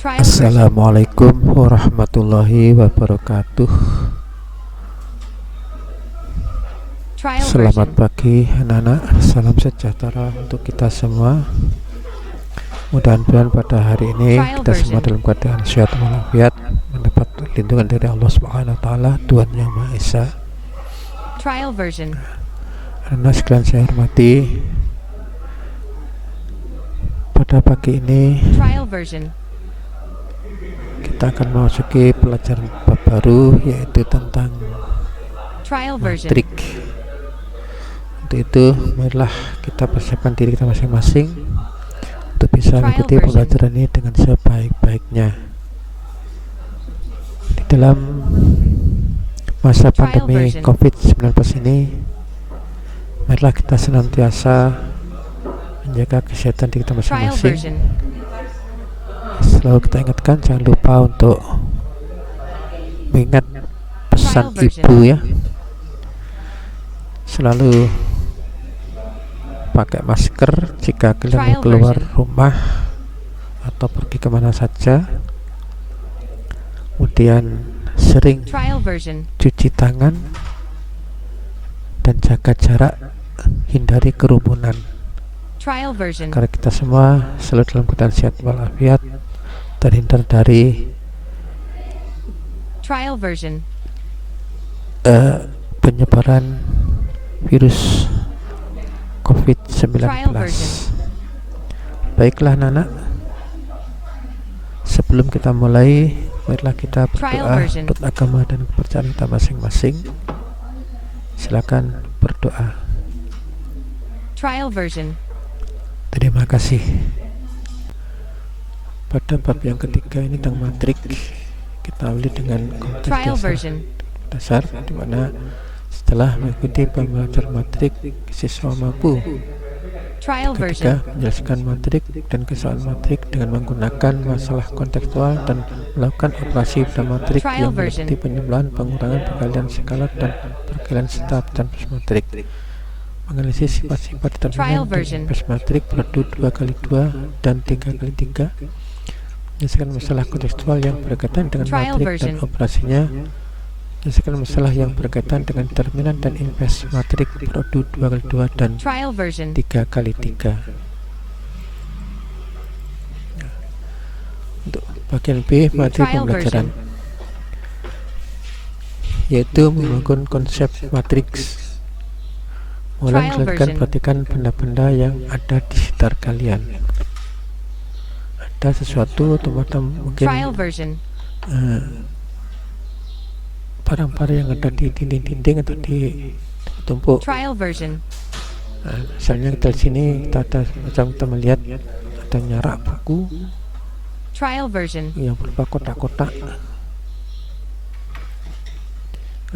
Assalamualaikum warahmatullahi wabarakatuh. Selamat pagi anak-anak, salam sejahtera untuk kita semua. Mudah-mudahan pada hari ini kita semua dalam keadaan sehat walafiat, mendapat lindungan dari Allah Subhanahu wa taala, Tuhan Yang Maha Esa. Anak sekalian saya hormati, pada pagi ini kita akan memasuki pelajaran bab baru, yaitu tentang matrik. Untuk itu marilah kita persiapkan diri kita masing-masing untuk bisa mengikuti pelajaran ini dengan sebaik-baiknya. Di dalam masa pandemi COVID-19 ini, marilah kita senantiasa menjaga kesehatan diri kita masing-masing. Selalu kita ingatkan, jangan lupa untuk mengingat pesan ibu ya, selalu pakai masker jika kalian keluar rumah atau pergi kemana saja. Kemudian sering cuci tangan dan jaga jarak, hindari kerumunan agar kita semua selalu dalam keadaan sehat walafiat, terhindar dari penyebaran virus COVID-19. Baiklah anak-anak, sebelum kita mulai, marilah kita berdoa untuk agama dan kepercayaan kita masing-masing. Silakan berdoa. Terima kasih. Pada bab yang ketiga ini tentang matrik, kita awali dengan konteks dasar, di mana setelah mengikuti pembelajaran matrik, siswa mampu ketika menjelaskan matrik dan kesalahan matrik dengan menggunakan masalah kontekstual dan melakukan operasi pada matrik yang meliputi penyebelahan, pengurangan, perkalian skala dan perkalian setap dan matrik, menganalisis sifat-sifat determinan dan matrik, produk 2x2 dan 3x3, menyelesaikan masalah kontekstual yang berkaitan dengan matrik dan operasinya, menyelesaikan masalah yang berkaitan dengan determinan dan inverse matrik, produk 2x2 dan 3x3. Untuk bagian B, materi pembelajaran, yaitu membangun konsep matriks. Mulai silakan perhatikan benda-benda yang ada di sekitar kalian. Ada sesuatu atau mungkin barang-barang yang ada di dinding-dinding atau di tumpuk. Misalnya kita di sini kita ada macam, kita melihat ada nyarak buku yang berupa kotak-kotak.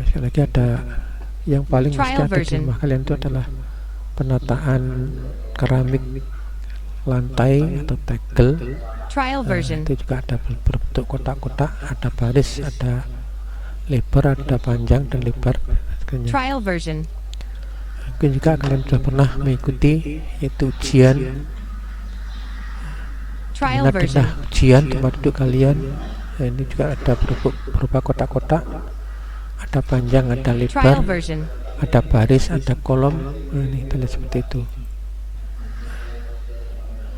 Sekali lagi ada yang paling mesti ada di rumah kalian itu adalah penataan keramik lantai atau tegel. Itu juga ada berbentuk kotak-kotak, ada baris, ada lebar, ada panjang dan lebar. Mungkin juga kalian sudah pernah mengikuti yaitu ujian. Ujian tempat duduk kalian. Ini juga ada berupa kotak-kotak, ada panjang, ada lebar, ada baris, ada kolom. Ini kita lihat seperti itu.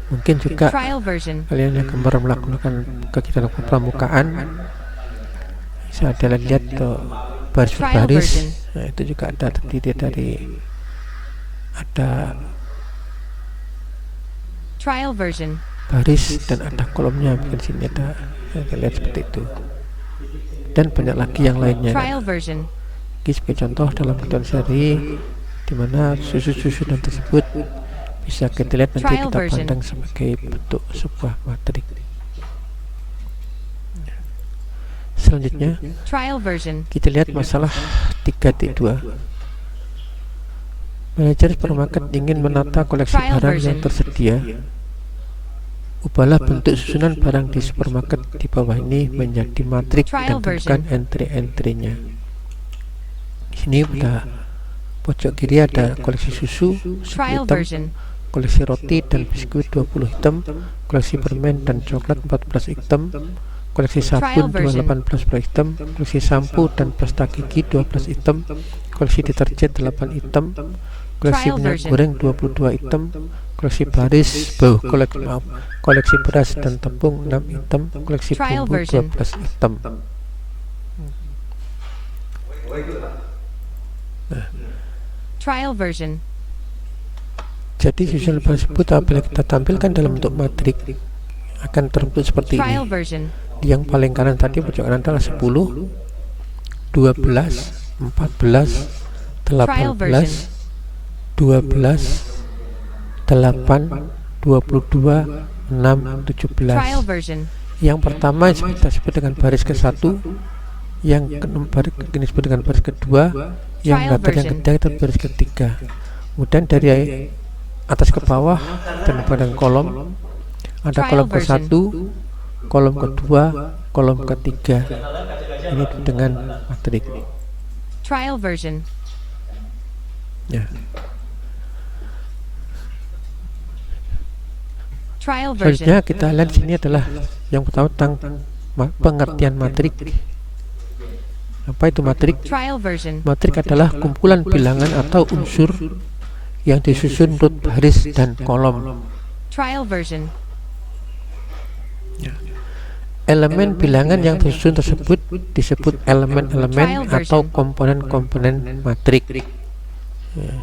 Mungkin juga kalian yang kemarin melakukan kegiatan pramukaan, bisa ada lihat baris baris. Nah, itu juga ada terdiri dari ada baris dan ada kolomnya. Mungkin sini ada, kita lihat seperti itu. Dan banyak lagi yang lainnya. Ini sebagai contoh dalam kehidupan sehari, di mana susunan tersebut bisa kita lihat nanti kita pandang sebagai bentuk sebuah matrik. Selanjutnya kita lihat masalah 3.2. Manajer supermarket ingin menata koleksi barang yang tersedia. Ubahlah bentuk susunan barang di supermarket di bawah ini menjadi matrik dan tentukan entry-entry-nya. Di sini pada pojok kiri ada koleksi susu, hitam, koleksi roti dan biskuit 20 item, koleksi permen dan coklat 14 item, koleksi sabun 18 per item, koleksi sampo dan pasta gigi 12 item, koleksi deterjen 8 item, koleksi minyak goreng 22 item, koleksi koleksi beras dan tepung 6 item, koleksi bumbu 12 item. Trial version. Jadi susunan tersebut apabila kita tampilkan dalam bentuk matrik akan terbentuk seperti ini. Yang paling kanan tadi pojok kanan adalah 10, 12, 14, 18, 12, 8, 22, 6, 17. Yang pertama kita sebut dengan baris ke-1, yang ini disebut dengan baris kedua, yang ketiga itu baris ketiga. Kemudian dari atas ke bawah dan pada kolom ada kolom ke-1, kolom kedua, kolom ketiga. Ini dengan matrik. Trial version. Ya. Selanjutnya kita lihat sini adalah yang pertama tentang pengertian matrik. Apa itu matrik? Matrik adalah kumpulan bilangan atau unsur yang disusun menurut baris dan kolom. Ya. Elemen bilangan yang disusun tersebut disebut elemen-elemen atau komponen-komponen matrik. Ya.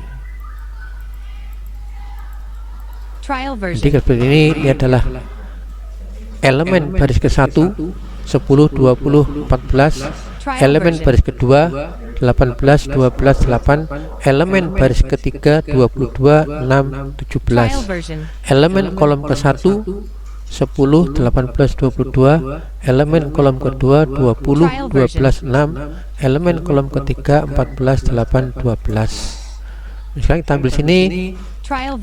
Jadi seperti ini adalah elemen baris ke-1 10, 20, 14, elemen baris kedua 18, 12, 8, elemen baris ketiga 22, 6, 17, elemen kolom ke-1 10, 18, 22, elemen kolom kedua 20, 12, 6, elemen kolom ketiga 14, 8, 12. Sekarang kita ambil sini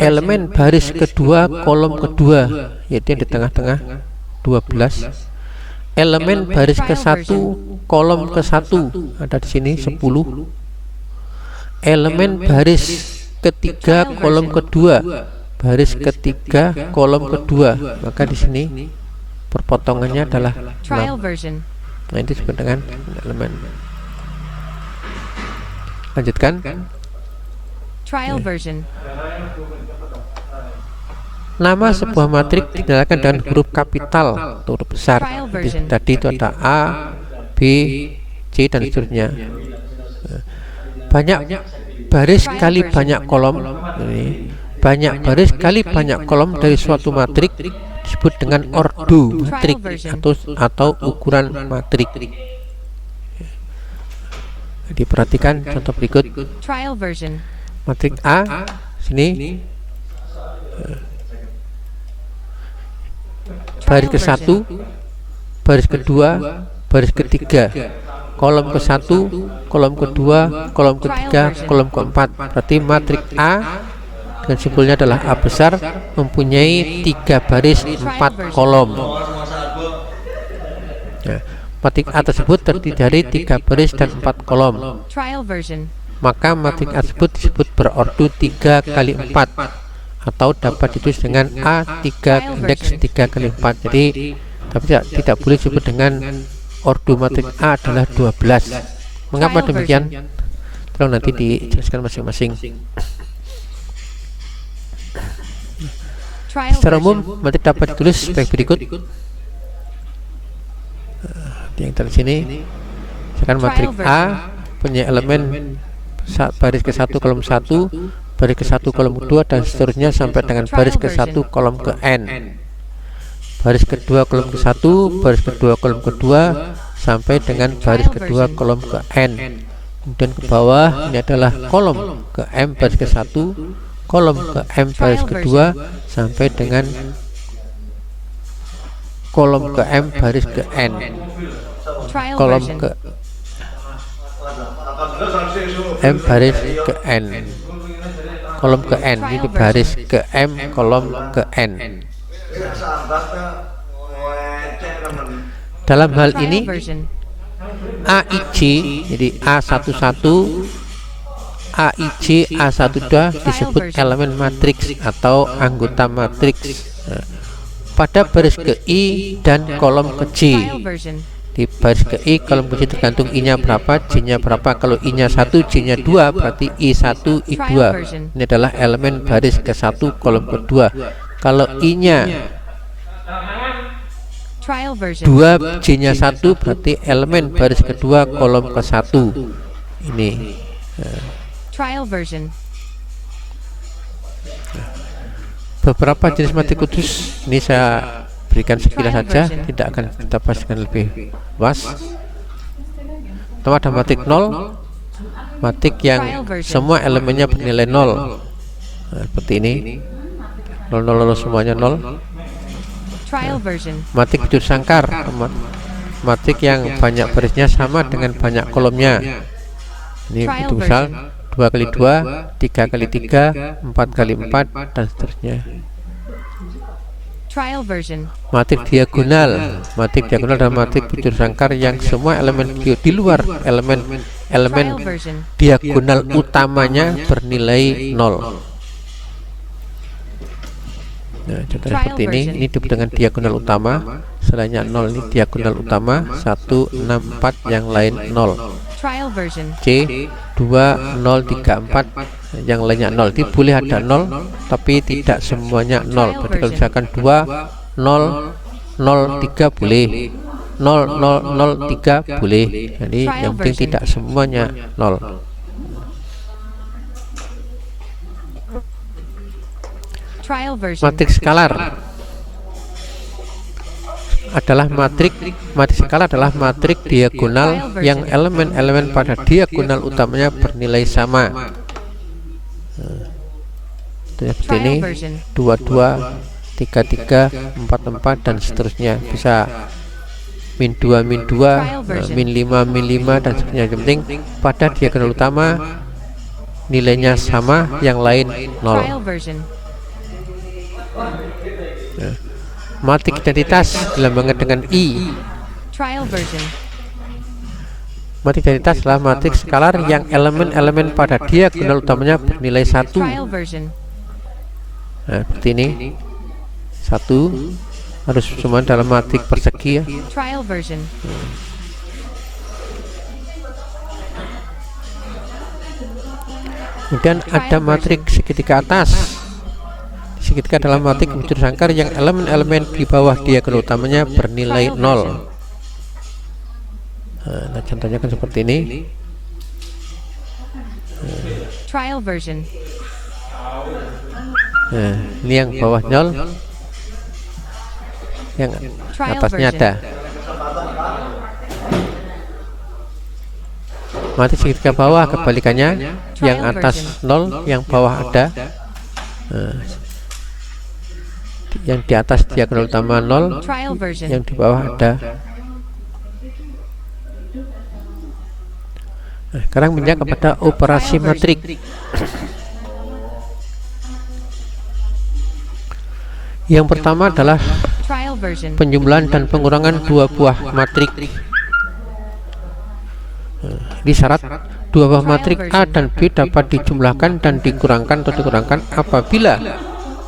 elemen baris kedua kolom kedua, yaitu yang di tengah-tengah 12. Elemen baris ke-1 kolom ke-1 ada di sini 10. Elemen baris ketiga kolom kedua, baris ketiga kolom kedua, maka di sini perpotongannya adalah 6. Nah, itu disebut dengan elemen. Lanjutkan. Trial version. Nama sebuah matrik dinyalakan dengan huruf kapital atau huruf besar. Tadi itu ada A, B, C dan seterusnya. Banyak baris kali banyak kolom. Banyak baris kali banyak kolom dari suatu matrik disebut dengan ordo matrik atau ukuran matrik. Jadi perhatikan contoh berikut. Matrik A sini baris ke-1, baris kedua, baris ketiga, kolom ke-1, kolom kedua, kolom ketiga, kolom keempat. Berarti matrik A dengan simbolnya adalah A besar mempunyai 3 baris 4 kolom. Nah, matrik A tersebut terdiri dari 3 baris dan 4 kolom. Maka matrik A tersebut disebut berordo 3 kali 4 atau dapat ditulis dengan A3 indeks 3 kali 4. Jadi tapi tidak boleh disebut dengan ordo matrik A adalah 12. Mengapa demikian? Tolong nanti dijelaskan masing-masing. Secara umum matrik dapat ditulis sebagai berikut. Yang dari sini sekarang matrik A punya elemen baris ke-1 kolom 1, baris ke-1 kolom kedua dan seterusnya sampai dengan baris ke-1 kolom ke N. Baris kedua kolom ke-1, baris kedua kolom kedua sampai dengan baris kedua kolom ke N. Kemudian ke bawah ini adalah kolom ke M baris ke-1, kolom ke M baris kedua sampai dengan kolom ke M baris ke N. Kolom ke M baris ke N, kolom ke N, ini baris ke M, kolom ke N. Dalam hal ini AIJ, jadi A11, AIJ A12 disebut elemen matriks atau anggota matriks. Nah, pada baris ke I dan kolom ke J. Trial version. Di baris ke I, kolom ke J tergantung I-nya berapa, J-nya berapa. Kalau I-nya 1, J-nya 2, berarti I1, I2. Ini adalah elemen baris ke-1, kolom ke-2. Kalau I-nya Trial version. 2, J-nya 1, berarti elemen baris ke-2, kolom ke-1. Ini Trial version. beberapa jenis matrik kudus. Ini saya berikan sekilas saja, tidak akan kita pastikan lebih luas. Pertama ada matrik 0, matrik yang semua elemennya bernilai 0. Nah, seperti ini, 0, 0, 0, semuanya 0. Trial version. Matrik bujur sangkar, matrik yang banyak barisnya sama dengan banyak kolomnya. Ini itu misal 2 kali 2, 3 kali 3, 4 kali 4, dan seterusnya. Trial version. Matrik diagonal adalah matrik bujur sangkar yang semua elemen di luar elemen Trial version. diagonal utamanya bernilai 0. Nah, contohnya seperti ini disebut dengan diagonal utama. Selainnya 0 ini diagonal utama, 1, 6, 4, yang lain 0. Trial version. C 2, 0, 3, 4, yang lainnya 0. Jadi boleh ada 0 tapi tidak semuanya 0. Berarti kalau misalkan 2, 0, 0, 3 boleh, 0, 0, 0, 3 boleh. Jadi yang penting tidak semuanya 0. Trial version. Matrik skalar adalah matrik skala adalah matrik diagonal yang elemen-elemen pada diagonal utamanya bernilai sama. Seperti ini, 22, 33, 44, dan seterusnya. Bisa min 2, min 2, min 5, min 5, dan seterusnya. Yang penting pada diagonal utama nilainya sama, yang lain 0. Matrik identitas dilambangkan dengan I. Trial version. Matrik identitas adalah matrik skalar yang elemen-elemen pada diagonal utamanya bernilai 1. Trial version. Nah, seperti ini. 1 harus semua dalam matrik persegi ya. Trial version. Kemudian ada matrik segitiga atas. Segitiga adalah matrik bujur sangkar yang elemen-elemen di bawah diagonal utamanya bernilai 0. Nah, contohnya kan seperti ini. Trial version. Nah, ini yang bawah 0, yang atasnya ada. Matrik segitiga bawah kebalikannya, yang atas 0, yang bawah ada. Yang di atas diagonal utama 0, yang di bawah ada. Nah, sekarang pindah kepada operasi matrik. Yang pertama adalah penjumlahan dan pengurangan dua buah matrik. Di syarat dua buah matrik A dan B dapat dijumlahkan dan dikurangkan atau dikurangkan apabila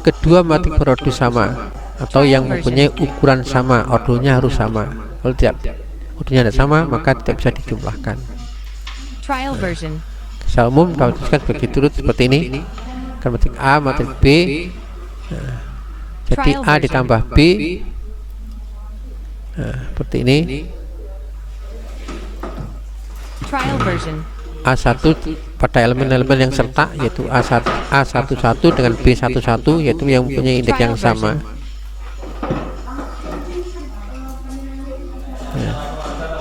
kedua matrik berordo sama atau yang mempunyai ukuran sama, ordonya harus sama. Kalau tidak ordonya tidak sama, maka tidak bisa dijumlahkan. Secara umum dapat dituliskan sebagai turut seperti ini. Kan matrik A, matrik B. Nah, jadi A ditambah B. Nah, seperti ini. A1 pada elemen-elemen yang serta, yaitu A11 dengan B11, yaitu yang mempunyai indeks yang sama.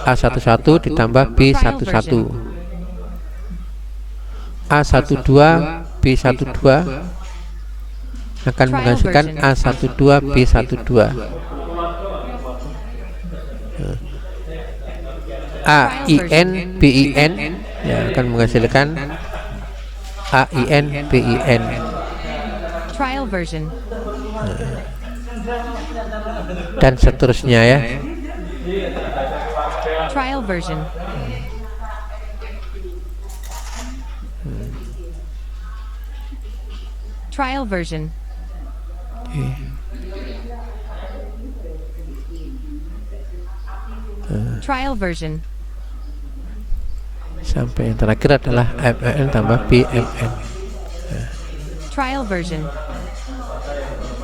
A11 ditambah B11, A12 B12 akan menghasilkan A12 B12. AIN BIN ya akan menghasilkan AIN BIN. Trial version. Dan seterusnya ya. Trial version. Trial version. Oke. Trial version. Sampai yang terakhir adalah MN tambah BMN. Trial version.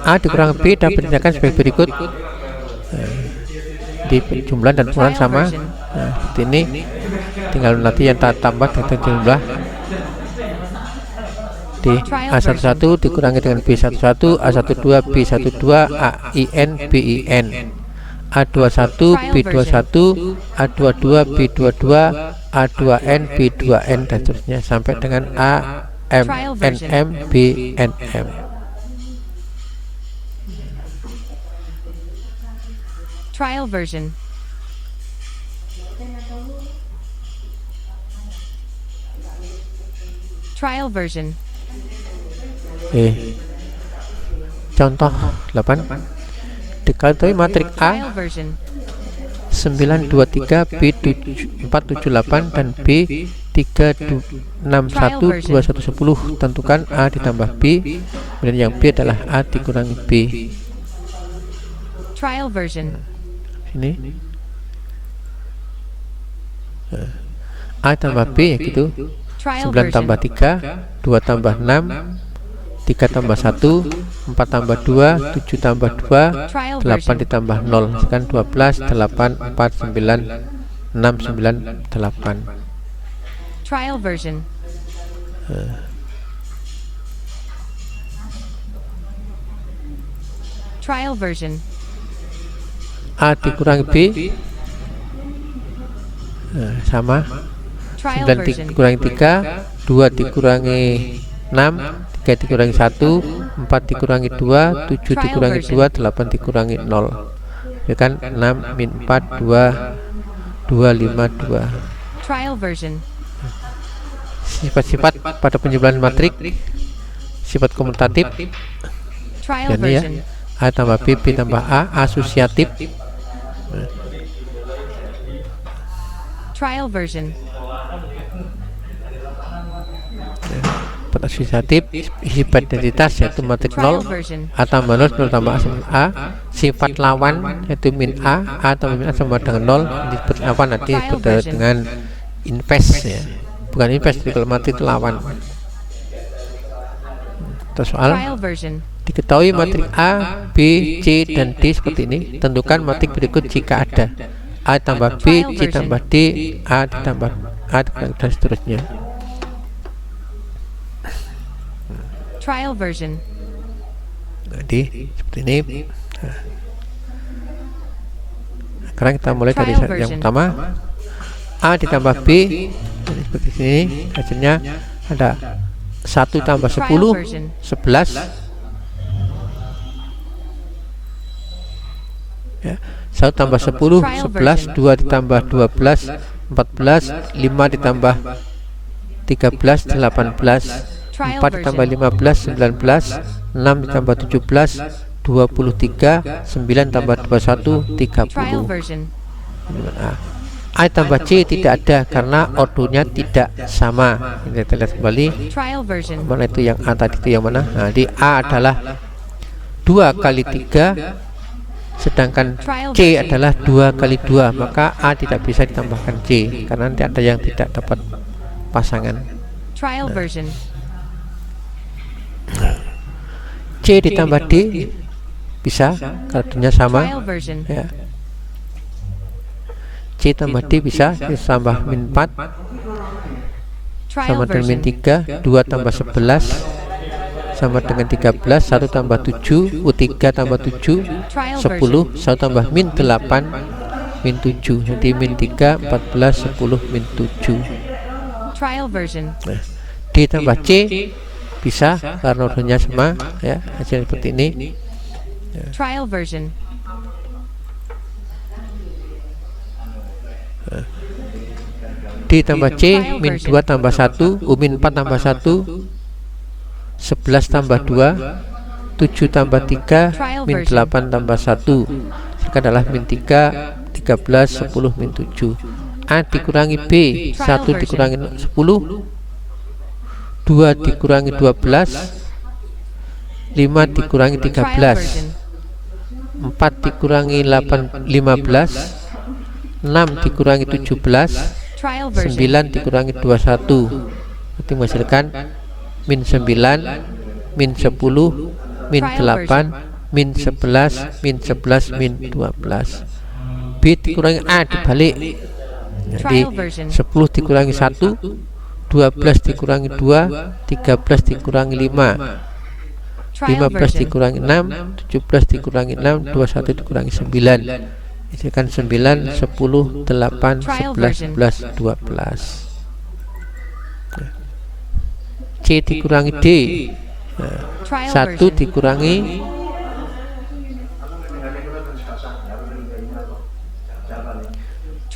A dikurang B dapat dinyatakan sebagai berikut. Di jumlah dan ukuran sama. Nah, seperti ini. Tinggal nanti yang tambah dengan jumlah di A11 dikurangi dengan B11, A12 B12, AIN BIN, A21 B21, A22 B22, A2N B2N dan seterusnya sampai dengan AMNM BNM. Trial version. Trial version. Contoh 8. Diketahui matrik Trial A version. 923 B478 dan B3612110. Tentukan A ditambah B, kemudian yang B adalah A dikurangi B. Trial version. Ini A tambah B ya gitu. Trial 9 tambah version. 3, 2 tambah 6, 3 tambah 1, 4 tambah 2, 7 tambah 2, Trial 8 version. ditambah 0, sekian 12, 8, 4, 9, 6, 9, 8. Trial version. Trial version. A dikurangi B sama. Trial 9 version. dikurangi 3, 2 dikurangi 6, 3 dikurangi 1, 4 dikurangi 2, 7 dikurangi 2, 8 dikurangi 0. Ya kan 6 min 4, 2, 2, 5, 2. Trial version. Sifat-sifat pada penjumlahan matrik, sifat komutatif, Trial jadi ya, version. A tambah B, B tambah A, asosiatif, Trial version. asosiatif, sifat identitas yaitu matrik Trial 0, version. A tambah 0 tambah A sama A, sifat lawan yaitu min A tambah min A sama dengan 0, disebut lawan nanti Trial disebut version. dengan invest ya, bukan invest, kalau matrik itu lawan. Terus soal Trial version. diketahui matrik A, B, C, dan D seperti ini, tentukan matrik berikut jika ada A tambah B, C tambah D, A ditambah A dan seterusnya. Trial version. Jadi seperti ini. Sekarang kita mulai dari Trial yang version. pertama, A ditambah B. Jadi seperti ini hasilnya ada 1 tambah 10, Trial version. 11 ya, 1 tambah 10, Trial 11, 2 ditambah 12, 14, 5 ditambah 13, 18, Trial 4 ditambah version. 15, 19, 6 ditambah 17, 23, 9 tambah 21, Trial 30. version. A tambah C tidak ada karena ordonya tidak sama. Ini kita lihat kembali. Trial version. Mana itu yang A tadi, itu yang mana? Nah, di A adalah 2 kali 3, sedangkan C adalah 2 kali 2, maka A tidak bisa ditambahkan C karena nanti ada yang tidak dapat pasangan. Trial version. C ditambah D bisa, kartunya sama Trial version. ya. C tambah D bisa, ditambah min 4 Trial sama dengan min version. 3, 2 tambah 11 sama dengan 13, 1 tambah 7, 3 tambah 7, Trial 10, version. 1 tambah min 8, min 7, jadi min 3, 14, 10, min 7. Trial version. Nah, D tambah C bisa karena ordonya sama ya, hasil seperti ini. Trial version. D tambah C, min 2 tambah 1, min 4 tambah 1, 11 tambah 2, 7 tambah 3, min 8 tambah 1. Sekarang adalah min 3, 13, 10, min 7. A dikurangi B, 1 dikurangi 10, 2 dikurangi 12, 5 dikurangi Trial 13, version. 4 dikurangi 15, 6 dikurangi 17, Trial version. 9 dikurangi 21, berarti menghasilkan min 9, min 10, min 8, min 11, min 11, min 12. B dikurangi A dibalik, jadi Trial version. 10 dikurangi 1, 12 dikurangi 2, 13 dikurangi 5, Trial 15 version. dikurangi 6, 17 dikurangi 6, 21 dikurangi 9. Ini kan 9, 10, 8, Trial 11, 11, 12. C dikurangi D, Trial 1 version. dikurangi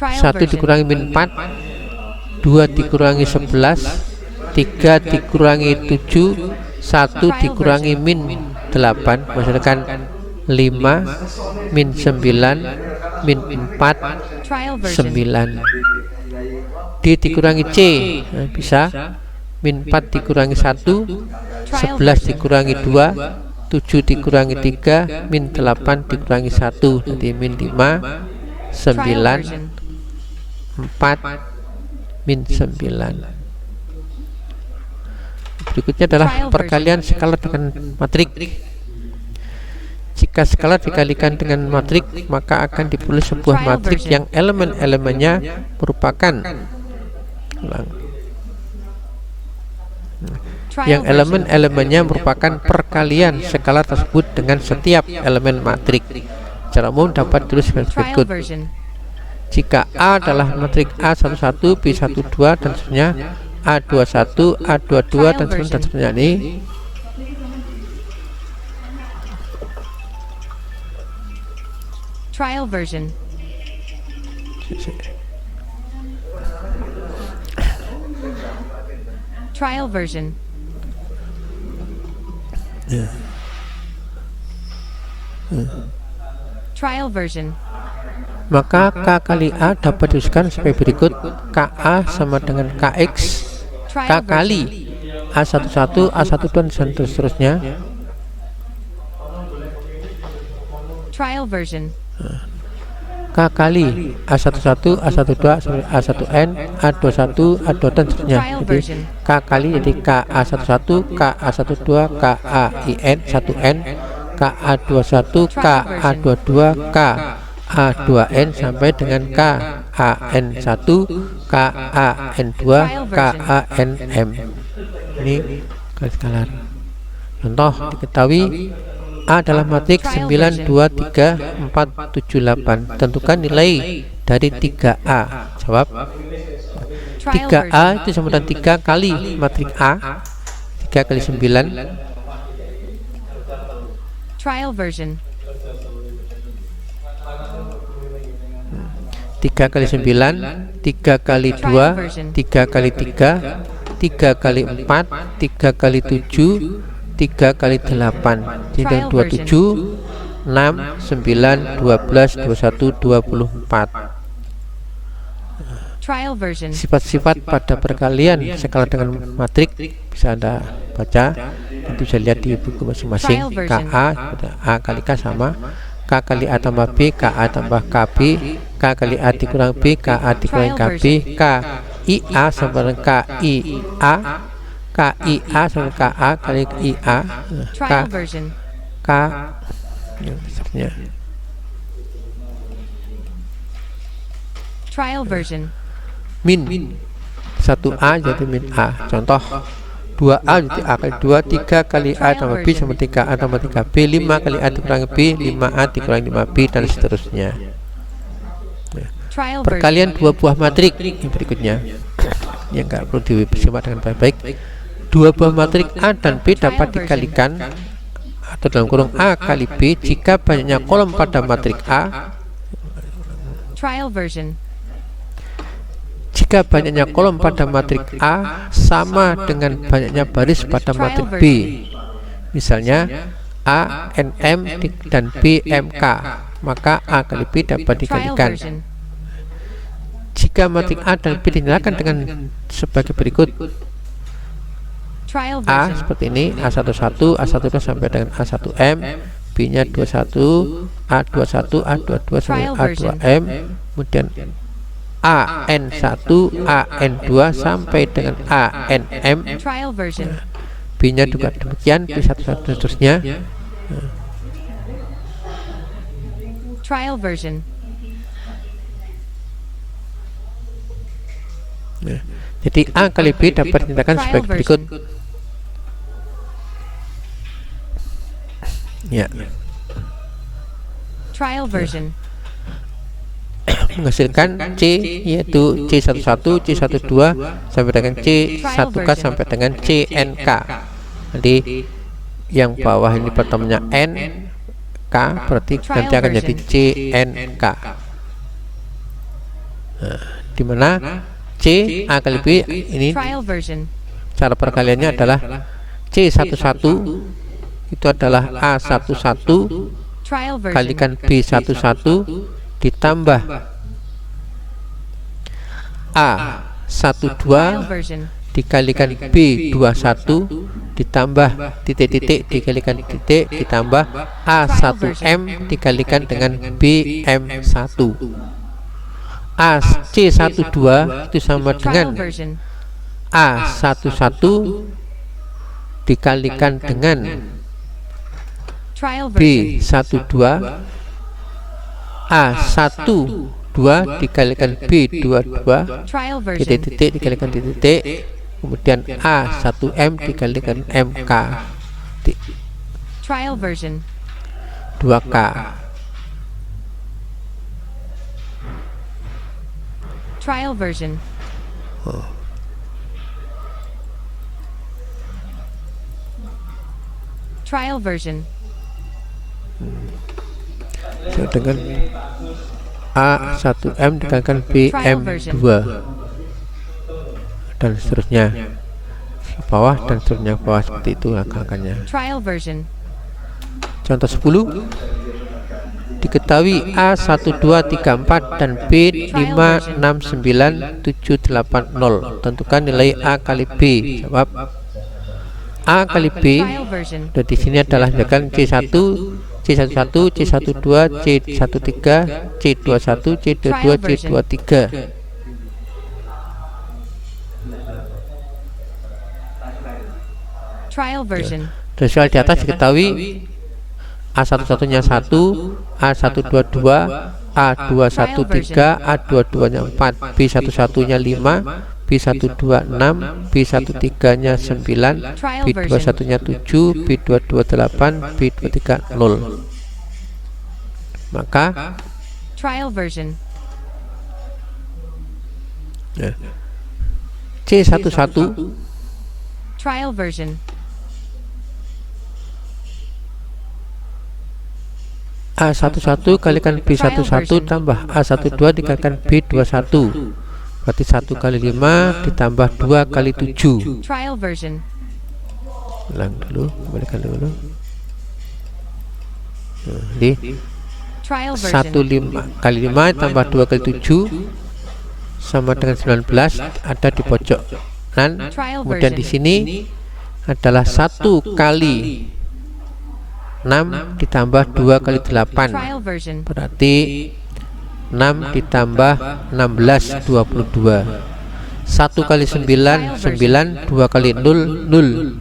1 dikurangi min 4, 2 dikurangi 11, 3 dikurangi 7, 1 dikurangi min 8, menghasilkan 5, min 9, min 4, Trial version. 9. D dikurangi C, nah, bisa min 4 dikurangi 1, 11 dikurangi 2, 7 dikurangi 3, min 8 dikurangi 1, jadi min 5, 9, 4, min 9. Berikutnya adalah perkalian skalar dengan matrik. Jika skalar dikalikan dengan matrik, maka akan diperoleh sebuah matrik yang elemen-elemennya merupakan yang elemen-elemennya merupakan perkalian skalar tersebut dengan setiap elemen matrik. Secara umum dapat ditulis sebagai Trial berikut. version. Jika A adalah matrik A11, B12 dan seterusnya, A21, A22 dan seterusnya ini Trial version. Trial version. Trial version. maka K kali A dapat dituliskan sebagai berikut. KA sama dengan KX, K Trial kali version. A11, A12 dan seterusnya. Trial version. K kali A11, A12, A1N, A21, A2 dan seterusnya. Trial Jadi version. K kali jadi KA11, KA12, KAIN 1N, KA21, KA22, KA2N sampai dengan KAN1, KAN2, KANM. Ini garis skalar. Contoh diketahui A adalah matrik 9, 2, 3, 4, 7, 8. Tentukan nilai dari 3A. Jawab Trial 3A version. itu sama dengan 3 kali matrik A, 3 kali 9, Trial version. 3 kali 9, 3 kali 2, 3 kali 3, 3 kali 4, 3 kali 7, 3 kali 8. Jadi 27, 6, 9, 12, 21, 24. Trial version. Sifat-sifat pada perkalian skala dengan matrik bisa Anda baca, nanti bisa lihat di buku masing-masing. Trial version. KA A kali K sama K kali A tambah B, KA tambah KB, K kali A dikurang B, KA dikurang KB, KIA sama dengan KIA, KIA sama dengan KA kali IA, Trial version. K ya, misalnya. Trial version. Min 1A jadi min A. Contoh 2A jadi A kali 2, 3 kali A tambah B sama 3A tambah 3B, 5 kali A dikurangi B, 5A dikurangi 5B dan seterusnya. Trial version. Perkalian dua buah matrik yang berikutnya yang nggak perlu disimak dengan baik-baik. Dua buah matrik A dan B dapat dikalikan atau dalam kurung A kali B jika banyaknya kolom pada matrik A. Trial version. Jika banyaknya kolom pada matrik A sama dengan banyaknya baris pada matrik B. Misalnya A NM dan B MK, maka A kali B dapat Trial dikalikan. version. Jika matrik A dan B dinyalakan dengan sebagai berikut. Trial A version. seperti ini, A11, A12 sampai dengan A1M, B-nya 21, A21, A22 sampai Trial version. A2M, kemudian AN1, AN2 sampai dengan ANM, Trial version. B-nya juga demikian, B11 dan seterusnya. Trial version. Jadi A kali B dapat dinyatakan Trial sebagai berikut. Ya, Trial version. menghasilkan C yaitu C11, C12 sampai dengan C1K sampai dengan CNK. Jadi yang bawah ini pertemuannya N K, berarti nanti akan jadi CNK. Nah, dimana C A kali B ini Trial version. cara perkaliannya adalah C11 itu adalah A11 Trial version. kalikan B11 ditambah A12 Trial version. dikalikan B21 ditambah titik-titik dikalikan titik ditambah A1M dikalikan dengan BM1. C12 itu sama Trial dengan version. A11 dikalikan dengan Trial version. B12, A12 dikalikan B22 Trial version. titik-titik dikalikan titik, kemudian A1M dikalikan MK Trial version. 2K. Trial version. Trial version. Dengan A1M dikalikan BM2 dan seterusnya ke bawah dan seterusnya ke bawah, seperti itu angka-angkanya. Trial version. Contoh 10, diketahui A1234 dan B569780. Tentukan nilai A kali B. Jawab A kali B. Trial version. Dan di sini adalah misalkan C1, C11, C12, C13, C21, C22, C23. Trial version. Dari soal di atas diketahui A11-nya 1, A122, A213, A22-nya 4, B11-nya 5, B126, B13-nya 9, B21-nya 7, B228, B230. Maka Trial version. C11 Trial version. A11 kalikan B11 tambah A12 dikalikan B21, berarti 1 kali 5 ditambah 2 kali 7. Trial version. Ulang dulu, kembalikan dulu. Jadi Trial 1 version. 5 kali 5 tambah 2 kali 7 sama dengan 19, ada di pojok kanan. Kemudian di sini adalah 1 kali 6 ditambah 2 kali 8, Trial version. berarti 6 ditambah 16, 22. 1 kali 9, 9, 2 kali 0, 0,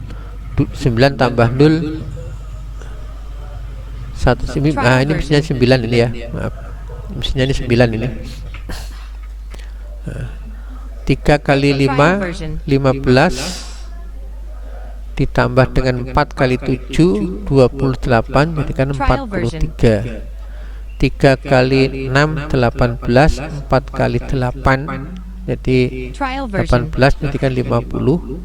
9 tambah 0, 1, ini mestinya 9 ini ya, maaf, mestinya ini 9 ini. 3 kali 5, 15 ditambah dengan 4 kali 7, 28, jadi kan 43. 3 kali 6, 18, 4 kali 8, jadi 18, jadi kan 50.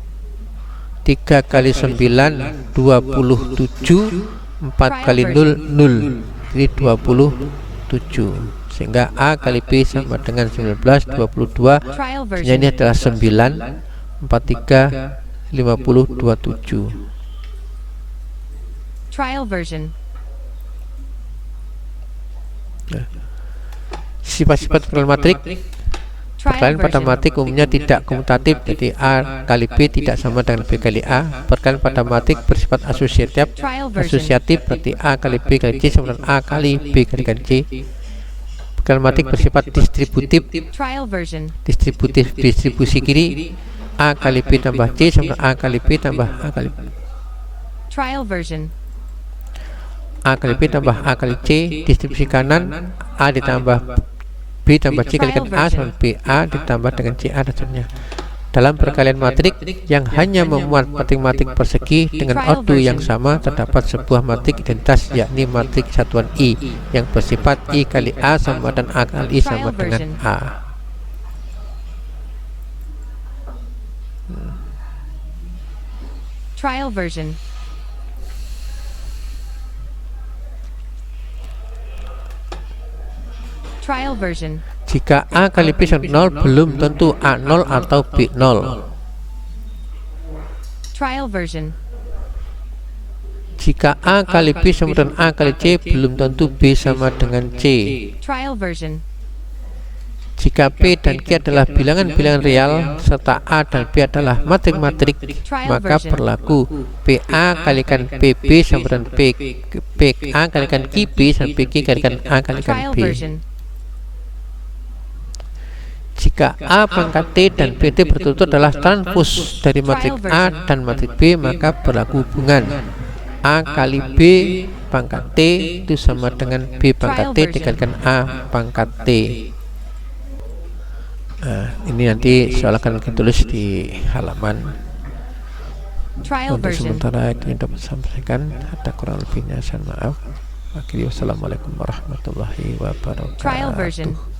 3 kali 9, 27, 4 kali 0, 0, jadi 27. Sehingga A kali B sama dengan 19, 22. Ini adalah 9, 43, 50, 27. Trial version. Sifat-sifat trigonometrik Perkalian pada matik umumnya tidak komutatif, jadi A kali B tidak sama dengan B kali A. Perkalian pada matik bersifat asosiatif. Asosiatif berarti A kali B kali C sama dengan A kali B kali C. Perkalian matik bersifat distributif. Trial version. Distributif distribusi kiri A kali B tambah C sama dengan A kali B tambah A kali B. Trial version. A kali B tambah A kali C. Distribusi kanan A ditambah B tambah C kalikan A sama B A ditambah dengan C A dan seterusnya. Dalam perkalian matrik yang hanya memuat matrik-matrik persegi dengan ordo yang sama, terdapat sebuah matrik identitas, yakni matrik satuan I yang bersifat I kali A sama dan A kali I sama dengan A. Trial version. Trial version. Jika A kali B sama 0, belum tentu A 0 atau B 0. Trial version. Jika A kali B sama dengan A kali C, belum tentu B sama dengan C. Trial version. Jika P dan Q adalah bilangan-bilangan real serta A dan B adalah matrik-matrik, maka berlaku PA kalikan PB sama dengan PA kalikan QB sama PQ kalikan A kalikan B. Jika A pangkat T dan BT berturut-turut adalah transpos dari matrik A dan matrik B, maka berlaku hubungan A kali B pangkat T itu sama dengan B pangkat T dikalikan A pangkat T. Nah, ini nanti soal akan kita tulis di halaman. Untuk sementara ini dapat sampaikan, ada kurang lebihnya saya maaf. Akhirnya wassalamualaikum warahmatullahi wabarakatuh.